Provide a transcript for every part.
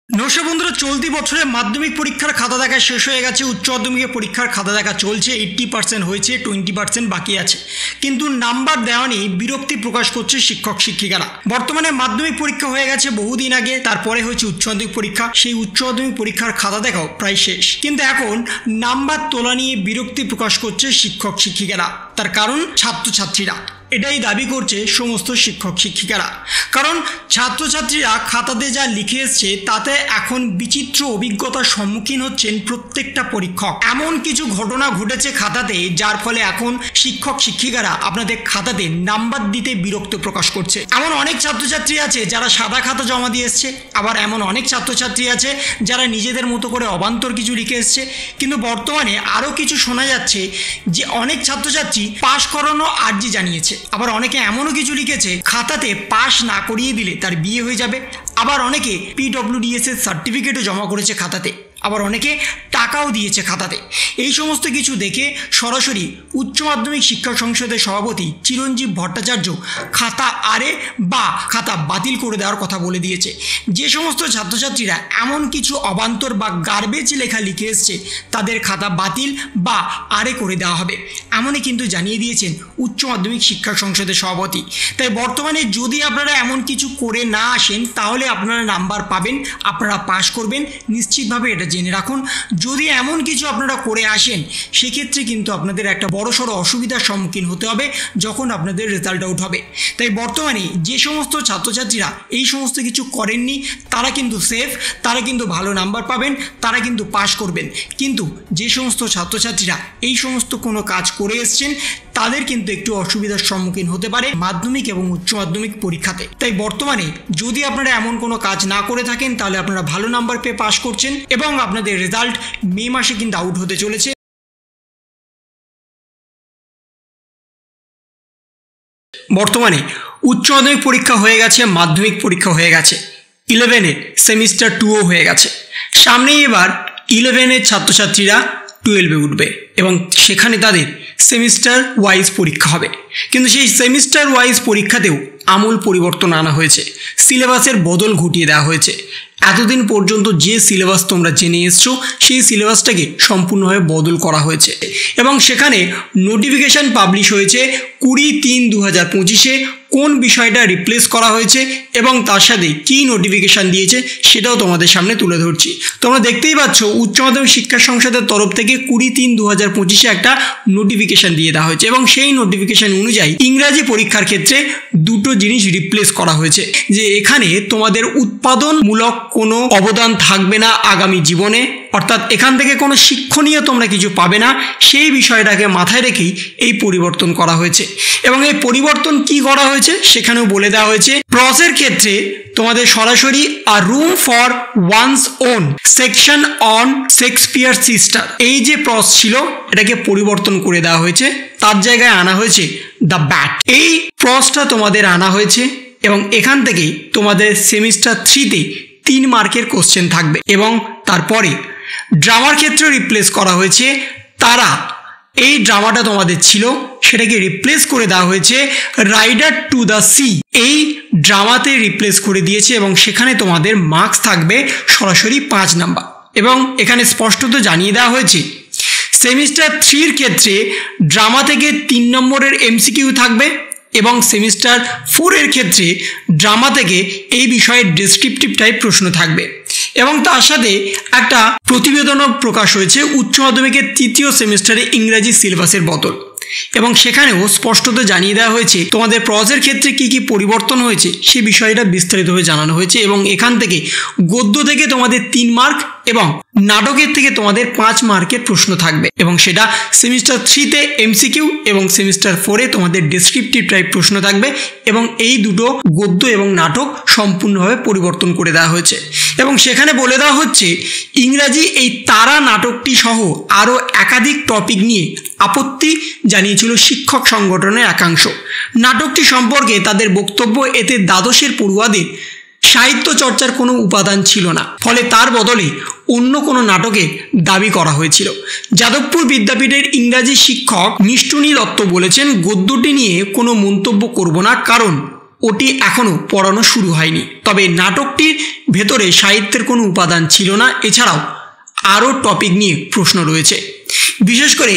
নমস্কার বন্ধুরা, চলতি বছরে মাধ্যমিক পরীক্ষার খাতা দেখা শেষ হয়ে গেছে। উচ্চ মাধ্যমিকের পরীক্ষার খাতা দেখা চলছে। 80% হয়েছে, 20% বাকি আছে, কিন্তু নাম্বার দেওয়া নিয়ে বিরক্তি প্রকাশ করছে শিক্ষক শিক্ষিকারা। বর্তমানে মাধ্যমিক পরীক্ষা হয়ে গেছে বহুদিন আগে, তারপরে হয়েছে উচ্চ মাধ্যমিক পরীক্ষা। সেই উচ্চ মাধ্যমিক পরীক্ষার খাতা দেখাও প্রায় শেষ, কিন্তু এখন নাম্বার তোলা নিয়ে বিরক্তি প্রকাশ করছে শিক্ষক শিক্ষিকারা। তার কারণ ছাত্রছাত্রীরা এটাই দাবি করছে সমস্ত শিক্ষক শিক্ষিকারা। কারণ ছাত্রছাত্রীরা খাতাতে যা লিখে এসছে তাতে এখন বিচিত্র অভিজ্ঞতার সম্মুখীন হচ্ছেন প্রত্যেকটা পরীক্ষক। এমন কিছু ঘটনা ঘটেছে খাতাতে, যার ফলে এখন শিক্ষক শিক্ষিকারা আপনাদের খাতাতে নাম্বার দিতে বিরক্ত প্রকাশ করছে। এমন অনেক ছাত্রছাত্রী আছে যারা সাদা খাতা জমা দিয়ে এসছে, আবার এমন অনেক ছাত্রছাত্রী আছে যারা নিজেদের মতো করে অবান্তর কিছু লিখে এসছে। কিন্তু বর্তমানে আরও কিছু শোনা যাচ্ছে যে অনেক ছাত্রছাত্রী পাশ করানো আর্জি জানিয়েছে। আবার অনেকে এমনও কিছু লিখেছে খাতাতে পাশ না করিয়ে দিলে তার বিয়ে হয়ে যাবে। আবার অনেকে PWDS এর সার্টিফিকেটও জমা করেছে খাতাতে, আবার অনেকে টাকাও দিয়েছে খাতাতে। এই সমস্ত কিছু দেখে সরাসরি উচ্চ মাধ্যমিক শিক্ষা সংসদের সভাপতি চিরঞ্জীব ভট্টাচার্য খাতা আরে বা খাতা বাতিল করে দেওয়ার কথা বলে দিয়েছে। যে সমস্ত ছাত্রছাত্রীরা এমন কিছু অবান্তর বা গার্বেজ লেখা লিখে এসছে তাদের খাতা বাতিল বা আরে করে দেওয়া হবে, এমনই কিন্তু জানিয়ে দিয়েছেন উচ্চ মাধ্যমিক শিক্ষা সংসদের সভাপতি। তাই বর্তমানে যদি আপনারা এমন কিছু করে না আসেন তাহলে আপনারা নাম্বার পাবেন, আপনারা পাস করবেন নিশ্চিতভাবে, এটা জেনে রাখুন। যদি এমন কিছু আপনারা করে আসেন সেক্ষেত্রে কিন্তু আপনাদের একটা বড়সড় অসুবিধার সম্মুখীন হতে হবে যখন আপনাদের রেজাল্ট আউট হবে। তাই বর্তমানে যে সমস্ত ছাত্রছাত্রীরা এই সমস্ত কিছু করেননি তারা কিন্তু সেফ, তারা কিন্তু ভালো নাম্বার পাবেন, তারা কিন্তু পাস করবেন। কিন্তু যে সমস্ত ছাত্রছাত্রীরা এই সমস্ত কোনো কাজ করে এসছেন তাদের কিন্তু একটু অসুবিধার সম্মুখীন হতে পারে মাধ্যমিক এবং উচ্চ মাধ্যমিক পরীক্ষাতে। তাই বর্তমানে যদি আপনারা এমন কোনো কাজ না করে থাকেন তাহলে আপনারা ভালো নাম্বার পেয়ে পাস করছেন এবং আপনাদের রেজাল্ট মে মাসে কিন্তু আউট হতে চলেছে। বর্তমানে উচ্চ মাধ্যমিক পরীক্ষা হয়ে গেছে, মাধ্যমিক পরীক্ষা হয়ে গেছে, 11-এর সেমিস্টার 2ও হয়ে গেছে। সামনেই এবার 11-এর ছাত্রছাত্রীরা 12-এ উঠবে এবং সেখানে তাদের সেমিস্টার ওয়াইজ পরীক্ষা হবে। কিন্তু সেই সেমিস্টার ওয়াইজ পরীক্ষাতেও আমূল পরিবর্তন আনা হয়েছে, সিলেবাসের বদল ঘটিয়ে দেওয়া হয়েছে। এতদিন পর্যন্ত যে সিলেবাস তোমরা জেনে এসছো সেই সিলেবাসটাকে সম্পূর্ণভাবে বদল করা হয়েছে এবং সেখানে নোটিফিকেশান পাবলিশ হয়েছে 20-3-2025-এ কোন বিষয়টা রিপ্লেস করা হয়েছে এবং তার সাথে কী নোটিফিকেশান দিয়েছে সেটাও তোমাদের সামনে তুলে ধরছি। তোমরা দেখতেই পাচ্ছ উচ্চ মাধ্যমিক শিক্ষা সংসদের তরফ থেকে 20-3-2025-এ একটা নোটিফিকেশান দিয়ে দেওয়া হয়েছে এবং সেই নোটিফিকেশান অনুযায়ী ইংরাজি পরীক্ষার ক্ষেত্রে দুটো জিনিস রিপ্লেস করা হয়েছে, যে এখানে তোমাদের উৎপাদনমূলক কোনো অবদান থাকবে না আগামী জীবনে, অর্থাৎ এখান থেকে কোনো শিক্ষণীয় তোমরা কিছু পাবে না। সেই বিষয়টাকে মাথায় রেখেই এই পরিবর্তন করা হয়েছে এবং এই পরিবর্তন কি করা হয়েছে সেখানেও বলে দেওয়া হয়েছে। প্রসের ক্ষেত্রে তোমাদের সরাসরি a room for one's own section on Shakespeare sister, এই যে প্রস ছিল এটাকে পরিবর্তন করে দেওয়া হয়েছে, তার জায়গায় আনা হয়েছে দ্য ব্যাট। এই প্রসটা তোমাদের আনা হয়েছে এবং এখান থেকেই তোমাদের সেমিস্টার 3-তে 3 মার্কের কোশ্চেন থাকবে এবং তারপরে ড্রামার ক্ষেত্রে রিপ্লেস করা হয়েছে। তারা এই ড্রামাটা তোমাদের ছিল সেটাকে রিপ্লেস করে দেওয়া হয়েছে রাইডার টু দ্য সি, এই ড্রামাতে রিপ্লেস করে দিয়েছে এবং সেখানে তোমাদের মার্কস থাকবে সরাসরি 5 নাম্বার। এবং এখানে স্পষ্টত জানিয়ে দেওয়া হয়েছে সেমিস্টার 3-র ক্ষেত্রে ড্রামা থেকে 3 নম্বরের MCQ থাকবে এবং সেমিস্টার 4-এর ক্ষেত্রে ড্রামা থেকে এই বিষয়ে ডেসক্রিপটিভ টাইপ প্রশ্ন থাকবে। এবং তার সাথে একটা প্রতিবেদনও প্রকাশ হয়েছে উচ্চ মাধ্যমিকের 3য় সেমিস্টারে ইংরাজি সিলেবাসের বদল এবং সেখানেও স্পষ্টত জানিয়ে দেওয়া হয়েছে তোমাদের প্রজের ক্ষেত্রে কি কি পরিবর্তন হয়েছে সে বিষয়টা বিস্তারিতভাবে জানানো হয়েছে এবং এখান থেকে গদ্য থেকে তোমাদের 3 মার্ক এবং নাটকের থেকে তোমাদের 5 মার্কের প্রশ্ন থাকবে এবং সেটা সেমিস্টার 3-তে MCQ এবং সেমিস্টার 4-এ তোমাদের ডেসক্রিপটিভ টাইপ প্রশ্ন থাকবে এবং এই দুটো গদ্য এবং নাটক সম্পূর্ণভাবে পরিবর্তন করে দেওয়া হয়েছে এবং সেখানে বলে দেওয়া হচ্ছে ইংরাজি এই তারা নাটকটি সহ আরও একাধিক টপিক নিয়ে আপত্তি জানিয়েছিল শিক্ষক সংগঠনের একাংশ। নাটকটি সম্পর্কে তাদের বক্তব্য, এতে দ্বাদশের পড়ুয়াদের সাহিত্য চর্চার কোনো উপাদান ছিল না, ফলে তার বদলে অন্য কোনো নাটকের দাবি করা হয়েছিল। যাদবপুর বিদ্যাপীঠের ইংরাজি শিক্ষক মিষ্টুনী দত্ত বলেছেন, গদ্যটি নিয়ে কোনো মন্তব্য করব না, কারণ ওটি এখনও পড়ানো শুরু হয়নি। তবে নাটকটির ভেতরে সাহিত্যের কোনো উপাদান ছিল না। এছাড়াও আরও টপিক নিয়ে প্রশ্ন রয়েছে। বিশেষ করে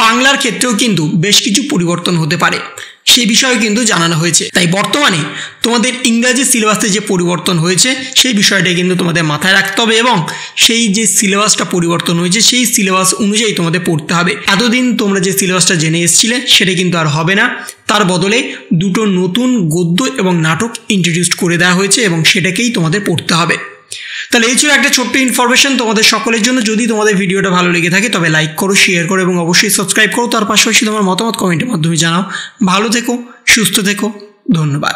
বাংলার ক্ষেত্রেও কিন্তু বেশ কিছু পরিবর্তন হতে পারে, সেই বিষয়ে কিন্তু জানানো হয়েছে। তাই বর্তমানে তোমাদের ইংরাজি সিলেবাসে যে পরিবর্তন হয়েছে সেই বিষয়টা কিন্তু তোমাদের মাথায় রাখতে হবে এবং সেই যে সিলেবাসটা পরিবর্তন হয়েছে সেই সিলেবাস অনুযায়ী তোমাদের পড়তে হবে। এতদিন তোমরা যে সিলেবাসটা জেনে এসেছিলে সেটা কিন্তু আর হবে না। তার বদলে দুটো নতুন গদ্য এবং নাটক ইন্ট্রোডিউস করে দেওয়া হয়েছে এবং সেটাকেই তোমাদের পড়তে হবে। তাহলে এই ছিল একটা ছোট্ট ইনফরমেশন তোমাদের সকলের জন্য। যদি তোমাদের ভিডিওটা ভালো লেগে থাকে তবে লাইক করো, শেয়ার করো এবং অবশ্যই সাবস্ক্রাইব করো। তার পাশাপাশি তোমার মতামত কমেন্টের মাধ্যমে জানাও। ভালো থেকো, সুস্থ থেকো, ধন্যবাদ।